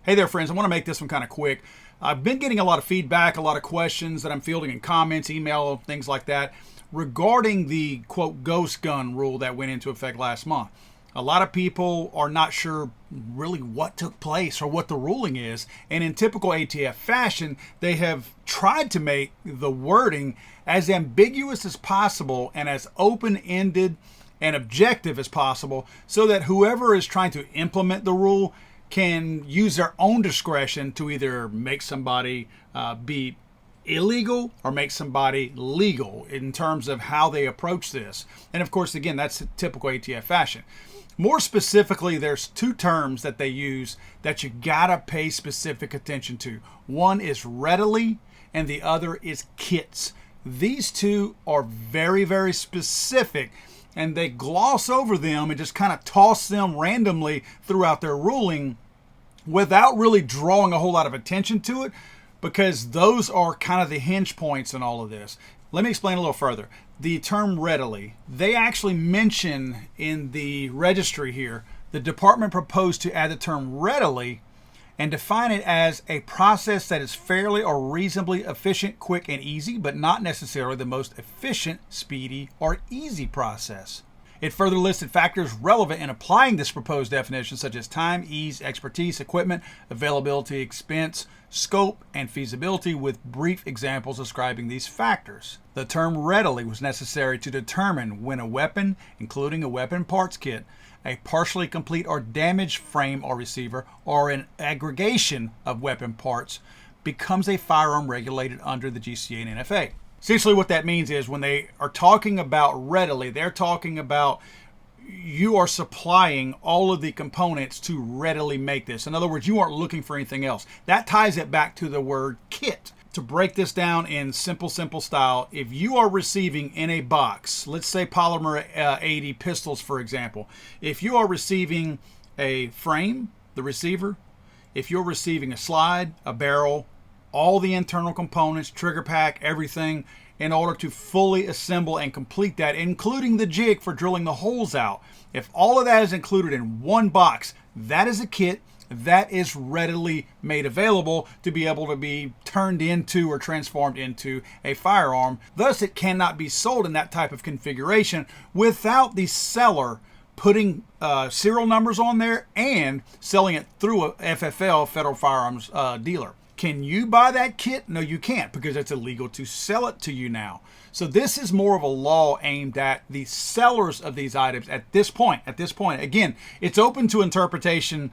Hey there, friends. I want to make this one kind of quick. I've been getting a lot of feedback, a lot of questions that I'm fielding in comments, email, things like that, regarding the, quote, ghost gun rule that went into effect last month. A lot of people are not sure really what took place or what the ruling is. And in typical ATF fashion, they have tried to make the wording as ambiguous as possible and as open-ended and objective as possible so that whoever is trying to implement the rule can use their own discretion to either make somebody be illegal or make somebody legal in terms of how they approach this. And of course, again, that's typical ATF fashion. More specifically, there's two terms that they use that you gotta pay specific attention to. One is readily and the other is kits. These two are very, very specific, and they gloss over them and just kind of toss them randomly throughout their ruling without really drawing a whole lot of attention to it, because those are kind of the hinge points in all of this. Let me explain a little further. The term readily, they actually mention in the registry here, the department proposed to add the term readily and define it as a process that is fairly or reasonably efficient, quick, and easy, but not necessarily the most efficient, speedy, or easy process. It further listed factors relevant in applying this proposed definition, such as time, ease, expertise, equipment, availability, expense, scope, and feasibility, with brief examples describing these factors. The term readily was necessary to determine when a weapon, including a weapon parts kit, a partially complete or damaged frame or receiver, or an aggregation of weapon parts, becomes a firearm regulated under the GCA and NFA. Essentially what that means is when they are talking about readily, they're talking about you are supplying all of the components to readily make this. In other words, you aren't looking for anything else. That ties it back to the word kit. To break this down in simple style, if you are receiving in a box, let's say polymer 80 pistols, for example, if you are receiving a frame, the receiver, if you're receiving a slide, a barrel, all the internal components, trigger pack, everything, in order to fully assemble and complete that, including the jig for drilling the holes out. If all of that is included in one box, that is a kit that is readily made available to be able to be turned into or transformed into a firearm. Thus, it cannot be sold in that type of configuration without the seller putting serial numbers on there and selling it through a FFL, Federal Firearms Dealer. Can you buy that kit? No, you can't, because it's illegal to sell it to you now. So this is more of a law aimed at the sellers of these items at this point. Again, it's open to interpretation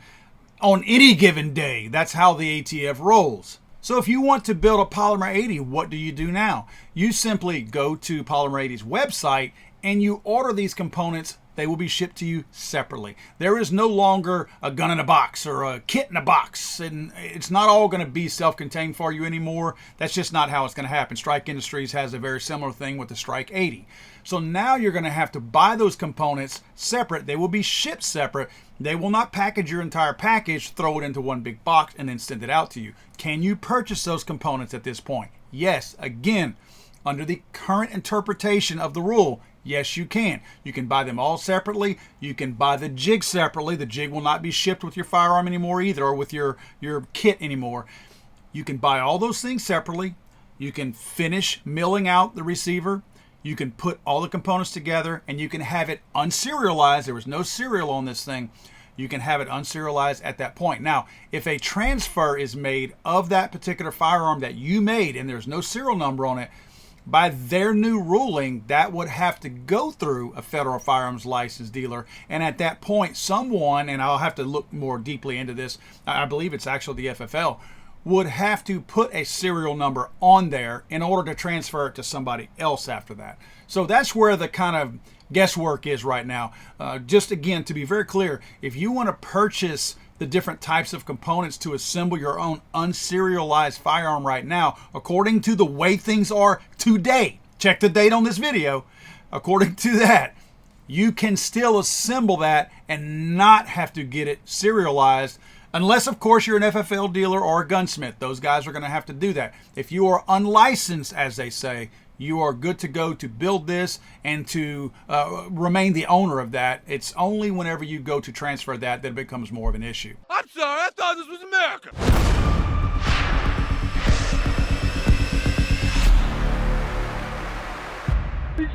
on any given day. That's how the ATF rolls. So if you want to build a Polymer 80, what do you do now? You simply go to Polymer 80's website and you order these components. They will be shipped to you separately. There is no longer a gun in a box or a kit in a box, and it's not all going to be self-contained for you anymore. That's just not how it's going to happen. Strike Industries has a very similar thing with the Strike 80. So now you're going to have to buy those components separate. They will be shipped separate. They will not package your entire package, throw it into one big box, and then send it out to you. Can you purchase those components at this point? Yes. Again, under the current interpretation of the rule, yes, you can. You can buy them all separately. You can buy the jig separately. The jig will not be shipped with your firearm anymore either, or with your kit anymore. You can buy all those things separately. You can finish milling out the receiver. You can put all the components together, and you can have it unserialized. There was no serial on this thing. You can have it unserialized at that point. Now, if a transfer is made of that particular firearm that you made and there's no serial number on it, by their new ruling, that would have to go through a Federal Firearms License Dealer. And at that point, someone, and I'll have to look more deeply into this, I believe it's actually the FFL, would have to put a serial number on there in order to transfer it to somebody else after that. So that's where the kind of guesswork is right now. Just again, to be very clear, if you want to purchase the different types of components to assemble your own unserialized firearm right now, according to the way things are today, check the date on this video, according to that, you can still assemble that and not have to get it serialized, unless of course you're an FFL dealer or a gunsmith. Those guys are going to have to do that. If you are unlicensed, as they say, you are good to go to build this and to remain the owner of that. It's only whenever you go to transfer that it becomes more of an issue. I'm sorry, I thought this was America. He's